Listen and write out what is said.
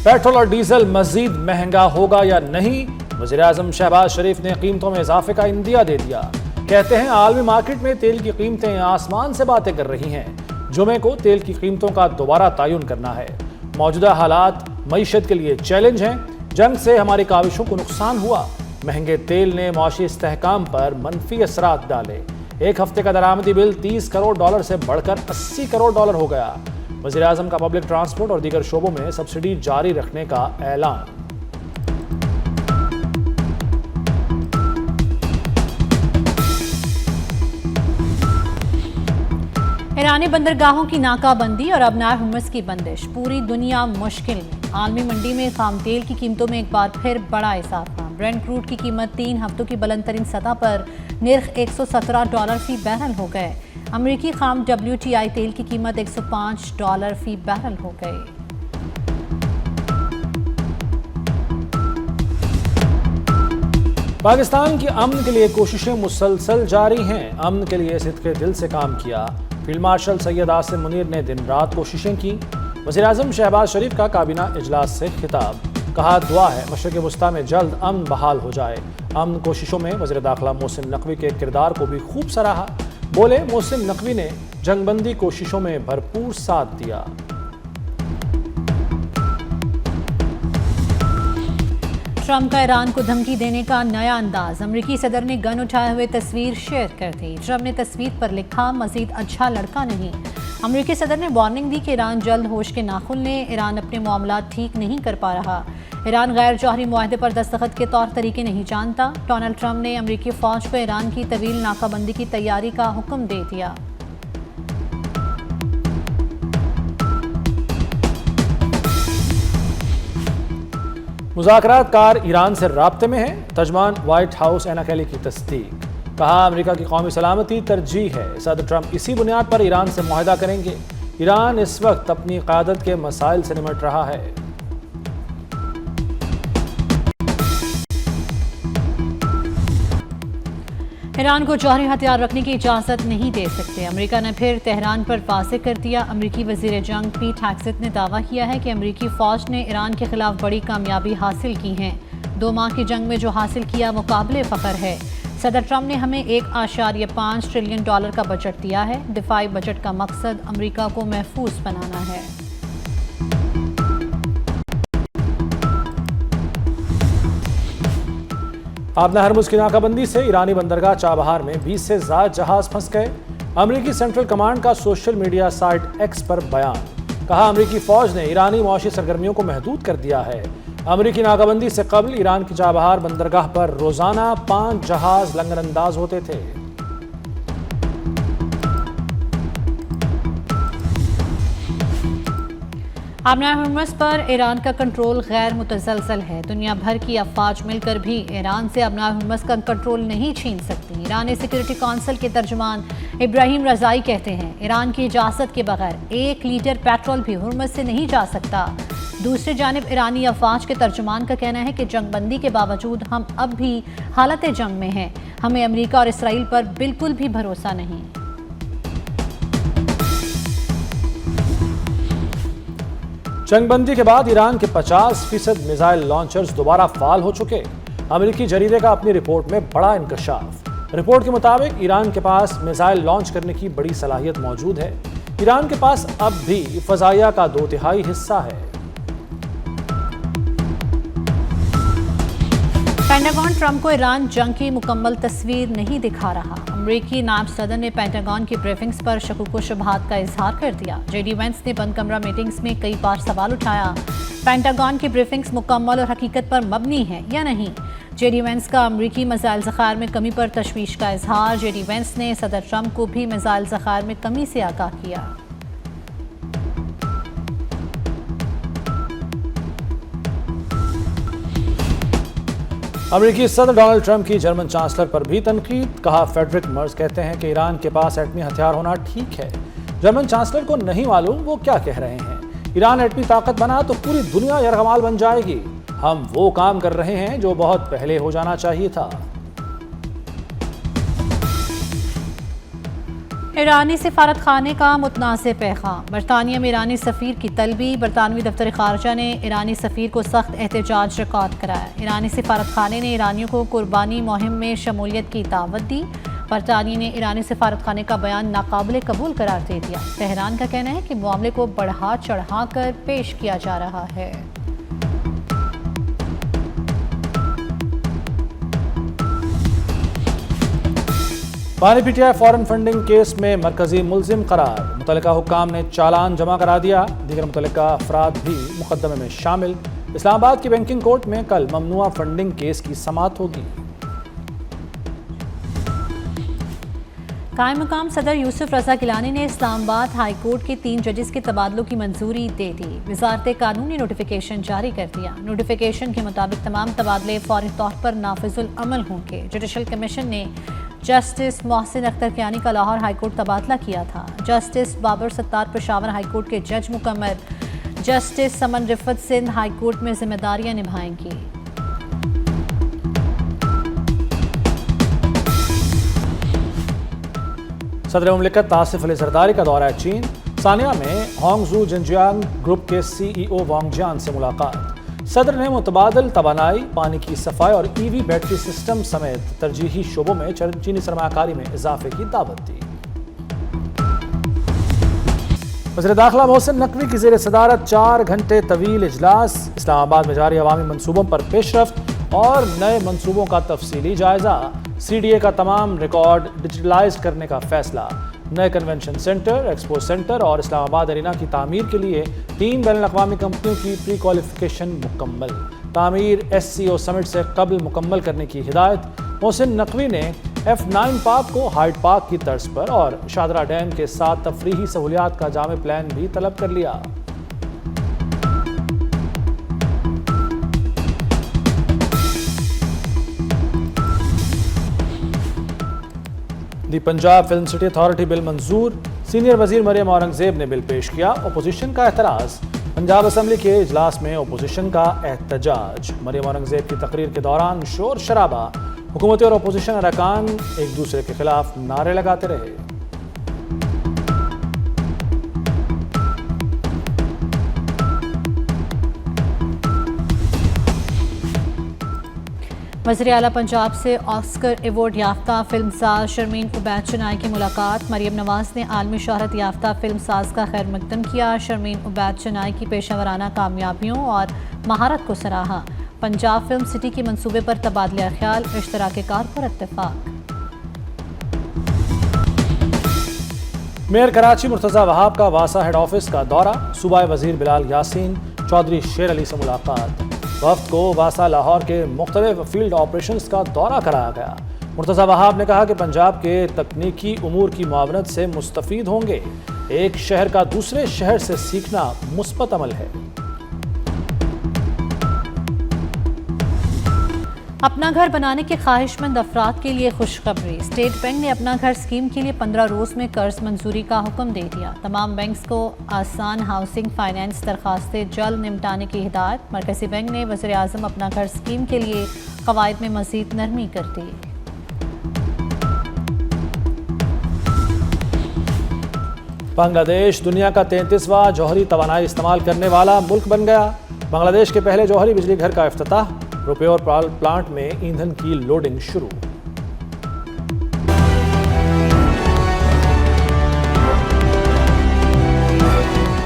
Petrol اور diesel مزید مہنگا ہوگا یا نہیں؟ وزیراعظم شہباز شریف نے قیمتوں میں اضافے کا اندیا دے دیا۔ کہتے ہیں عالمی مارکیٹ میں تیل کی قیمتیں آسمان سے باتیں کر رہی ہیں۔ جمعے کو تیل کی قیمتوں کا دوبارہ تعین کرنا ہے۔ موجودہ حالات معیشت کے لیے چیلنج ہیں۔ جنگ سے ہماری کاوشوں کو نقصان ہوا۔ مہنگے تیل نے معاشی استحکام پر منفی اثرات ڈالے۔ ایک ہفتے کا درآمدی بل $30 کروڑ سے بڑھ کر $80 کروڑ ہو گیا۔ وزیراعظم کا پبلک ٹرانسپورٹ اور دیگر شعبوں میں سبسڈی جاری رکھنے کا اعلان۔ ایرانی بندرگاہوں کی ناکہ بندی اور ابنائے ہرمز کی بندش، پوری دنیا مشکل میں۔ عالمی منڈی میں خام تیل کی قیمتوں میں ایک بار پھر بڑا اضافہ۔ برنٹ کروڈ کی قیمت 3 ہفتوں کی بلند ترین سطح پر نرخ $117 فی بیرل ہو گئے۔ امریکی خام WTI تیل کی قیمت $105 فی بیرل ہو گئی۔ پاکستان کی امن کے لیے کوششیں مسلسل جاری ہیں۔ امن کے لیے صدقے دل سے کام کیا۔ فیلڈ مارشل سید عاصم منیر نے دن رات کوششیں کی۔ وزیراعظم شہباز شریف کا کابینہ اجلاس سے خطاب۔ کہا دعا ہے مشرق وسطیٰ میں جلد امن بحال ہو جائے۔ امن کوششوں میں وزیر داخلہ محسن نقوی کے کردار کو بھی خوب سراہا۔ بولے محسن نقوی نے جنگ بندی کوششوں میں بھرپور ساتھ دیا۔ ٹرمپ کا ایران کو دھمکی دینے کا نیا انداز۔ امریکی صدر نے گن اٹھائے ہوئے تصویر شیئر کر دی۔ ٹرمپ نے تصویر پر لکھا مزید اچھا لڑکا نہیں۔ امریکی صدر نے وارننگ دی کہ ایران جلد ہوش کے ناخن لے۔ ایران اپنے معاملات ٹھیک نہیں کر پا رہا۔ ایران غیر جوہری معاہدے پر دستخط کے طور طریقے نہیں جانتا۔ ڈونلڈ ٹرمپ نے امریکی فوج کو ایران کی طویل ناکہ بندی کی تیاری کا حکم دے دیا۔ مذاکرات کار ایران سے رابطے میں ہیں۔ ترجمان وائٹ ہاؤس اینا کیلی کی تصدیق۔ کہا امریکہ کی قومی سلامتی ترجیح ہے۔ صدر ٹرمپ اسی بنیاد پر ایران سے معاہدہ کریں گے۔ ایران اس وقت اپنی قیادت کے مسائل سے نمٹ رہا ہے۔ ایران کو جوہری ہتھیار رکھنے کی اجازت نہیں دے سکتے۔ امریکہ نے پھر تہران پر واضح کر دیا۔ امریکی وزیر جنگ پیٹ ہیگسیت نے دعویٰ کیا ہے کہ امریکی فوج نے ایران کے خلاف بڑی کامیابی حاصل کی ہے۔ 2 ماہ کی جنگ میں جو حاصل کیا وہ قابل فخر ہے۔ صدر ٹرمپ نے ہمیں $1.5 ٹریلین کا بجٹ دیا ہے۔ دفاعی بجٹ کا مقصد امریکہ کو محفوظ بنانا ہے۔ ابنائے ہرمز کی ناکہ بندی سے ایرانی بندرگاہ چابہار میں 20 سے زائد جہاز پھنس گئے۔ امریکی سینٹرل کمانڈ کا سوشل میڈیا سائٹ ایکس پر بیان۔ کہا امریکی فوج نے ایرانی معاشی سرگرمیوں کو محدود کر دیا ہے۔ امریکی ناکہ بندی سے قبل ایران کی چابہار بندرگاہ پر روزانہ 5 جہاز لنگر انداز ہوتے تھے۔ ابنائے ہرمز پر ایران کا کنٹرول غیر متزلزل ہے۔ دنیا بھر کی افواج مل کر بھی ایران سے ابنائے ہرمز کا کنٹرول نہیں چھین سکتی۔ ایرانی سیکورٹی کونسل کے ترجمان ابراہیم رضائی کہتے ہیں ایران کی اجازت کے بغیر 1 لیٹر پیٹرول بھی ہرمز سے نہیں جا سکتا۔ دوسری جانب ایرانی افواج کے ترجمان کا کہنا ہے کہ جنگ بندی کے باوجود ہم اب بھی حالت جنگ میں ہیں۔ ہمیں امریکہ اور اسرائیل پر بالکل بھی بھروسہ نہیں۔ جنگ بندی کے بعد ایران کے 50% میزائل لانچرز دوبارہ فعال ہو چکے۔ امریکی جریدے کا اپنی رپورٹ میں بڑا انکشاف۔ رپورٹ کے مطابق ایران کے پاس میزائل لانچ کرنے کی بڑی صلاحیت موجود ہے۔ ایران کے پاس اب بھی فضائیہ کا 2/3 حصہ ہے۔ پینٹاگون ٹرمپ کو ایران جنگ کی مکمل تصویر نہیں دکھا رہا۔ امریکی نائب صدر نے پینٹاگون کی بریفنگز پر شکوک و شبہات کا اظہار کر دیا۔ جے ڈی وینس نے بند کمرہ میٹنگز میں کئی بار سوال اٹھایا، پینٹاگون کی بریفنگز مکمل اور حقیقت پر مبنی ہیں یا نہیں۔ جے ڈی وینس کا امریکی میزائل ذخائر میں کمی پر تشویش کا اظہار۔ جے ڈی وینس نے صدر ٹرمپ کو بھی میزائل ذخائر میں کمی سے آگاہ کیا۔ امریکی صدر ڈونلڈ ٹرمپ کی جرمن چانسلر پر بھی تنقید۔ کہا فیڈرک مرز کہتے ہیں کہ ایران کے پاس ایٹمی ہتھیار ہونا ٹھیک ہے۔ جرمن چانسلر کو نہیں معلوم وہ کیا کہہ رہے ہیں۔ ایران ایٹمی طاقت بنا تو پوری دنیا یرغمال بن جائے گی۔ ہم وہ کام کر رہے ہیں جو بہت پہلے ہو جانا چاہیے تھا۔ ایرانی سفارت خانے کا متنازع پیغام، برطانیہ میں ایرانی سفیر کی طلبی، برطانوی دفتر خارجہ نے ایرانی سفیر کو سخت احتجاج ریکارڈ کرایا۔ ایرانی سفارت خانے نے ایرانیوں کو قربانی مہم میں شمولیت کی دعوت دی۔ برطانیہ نے ایرانی سفارت خانے کا بیان ناقابل قبول قرار دے دیا۔ تہران کا کہنا ہے کہ معاملے کو بڑھا چڑھا کر پیش کیا جا رہا ہے۔ پانی P T I foreign funding case میں مرکزی ملزم قرار، متعلقہ حکام نے چالان جمع کرا دیا، دیگر متعلقہ افراد بھی مقدمے میں شامل۔ اسلام آباد کی بینکنگ کورٹ میں کل ممنوعہ فنڈنگ کیس کی سماعت ہوگی۔ قائم مقام صدر یوسف رضا گیلانی نے اسلام آباد ہائی کورٹ کے 3 ججز کے تبادلوں کی منظوری دے دی۔ وزارت قانون نے نوٹیفیکیشن جاری کر دیا۔ نوٹیفیکیشن کے مطابق تمام تبادلے فوری طور پر نافذ العمل ہوں گے۔ جوڈیشل کمیشن نے جسٹس محسن اختر کیانی کا لاہور ہائی کورٹ تبادلہ کیا تھا۔ جسٹس بابر ستار پشاور ہائی کورٹ کے جج مکمل، جسٹس سمن رفت سندھ ہائی کورٹ میں ذمہ داریاں نبھائیں گی۔ صدر مملکت آصف علی زرداری کا دورہ چین، ثانیہ میں ہانگ زو جنجیانگ گروپ کے سی ای او وانگ جان سے ملاقات۔ صدر نے متبادل توانائی، پانی کی صفائی اور ای وی بیٹری سسٹم سمیت ترجیحی شعبوں میں چینی سرمایہ کاری میں اضافے کی دعوت دی۔ وزیر داخلہ محسن نقوی کی زیر صدارت 4 گھنٹے طویل اجلاس، اسلام آباد میں جاری عوامی منصوبوں پر پیش رفت اور نئے منصوبوں کا تفصیلی جائزہ۔ سی ڈی اے کا تمام ریکارڈ ڈیجیٹلائز کرنے کا فیصلہ۔ نئے کنونشن سینٹر، ایکسپو سینٹر اور اسلام آباد ارینا کی تعمیر کے لیے 3 بین الاقوامی کمپنیوں کی پری کوالیفیکیشن مکمل۔ تعمیر ایس سی او سمٹ سے قبل مکمل کرنے کی ہدایت۔ محسن نقوی نے F9 پارک کو ہائیڈ پارک کی طرز پر اور شاہدرہ ڈیم کے ساتھ تفریحی سہولیات کا جامع پلان بھی طلب کر لیا۔ دی پنجاب فلم سٹی اتھارٹی بل منظور، سینئر وزیر مریم اورنگزیب نے بل پیش کیا۔ اپوزیشن کا اعتراض، پنجاب اسمبلی کے اجلاس میں اپوزیشن کا احتجاج۔ مریم اورنگزیب کی تقریر کے دوران شور شرابہ، حکومتی اور اپوزیشن ارکان ایک دوسرے کے خلاف نعرے لگاتے رہے۔ وزیر اعلیٰ پنجاب سے آسکر ایوارڈ یافتہ فلم ساز شرمین عبید چنائی کی ملاقات۔ مریم نواز نے عالمی شہرت یافتہ فلم ساز کا خیر مقدم کیا۔ شرمین عبید چنائی کی پیشہ ورانہ کامیابیوں اور مہارت کو سراہا۔ پنجاب فلم سٹی کے منصوبے پر تبادلہ خیال، اشتراک کار پر اتفاق۔ میئر کراچی مرتضی وہاب کا واسا ہیڈ آفس کا دورہ، صوبائی وزیر بلال یاسین، چودھری شیر علی سے ملاقات۔ وفد کو واسا لاہور کے مختلف فیلڈ آپریشنز کا دورہ کرایا گیا۔ مرتضی وہاب نے کہا کہ پنجاب کے تکنیکی امور کی معاونت سے مستفید ہوں گے۔ ایک شہر کا دوسرے شہر سے سیکھنا مثبت عمل ہے۔ اپنا گھر بنانے کے خواہش مند افراد کے لیے خوشخبری، اسٹیٹ بینک نے اپنا گھر اسکیم کے لیے 15 روز میں قرض منظوری کا حکم دے دیا۔ تمام بینکس کو آسان ہاؤسنگ فائنانس درخواستیں جلد نمٹانے کی ہدایت۔ مرکزی بینک نے وزیر اعظم اپنا گھر اسکیم کے لیے قواعد میں مزید نرمی کر دی۔ بنگلہ دیش دنیا کا 33واں جوہری توانائی استعمال کرنے والا ملک بن گیا۔ بنگلہ دیش کے پہلے جوہری بجلی گھر کا افتتاح، روپیور پلانٹ میں ایندھن کی لوڈنگ شروع۔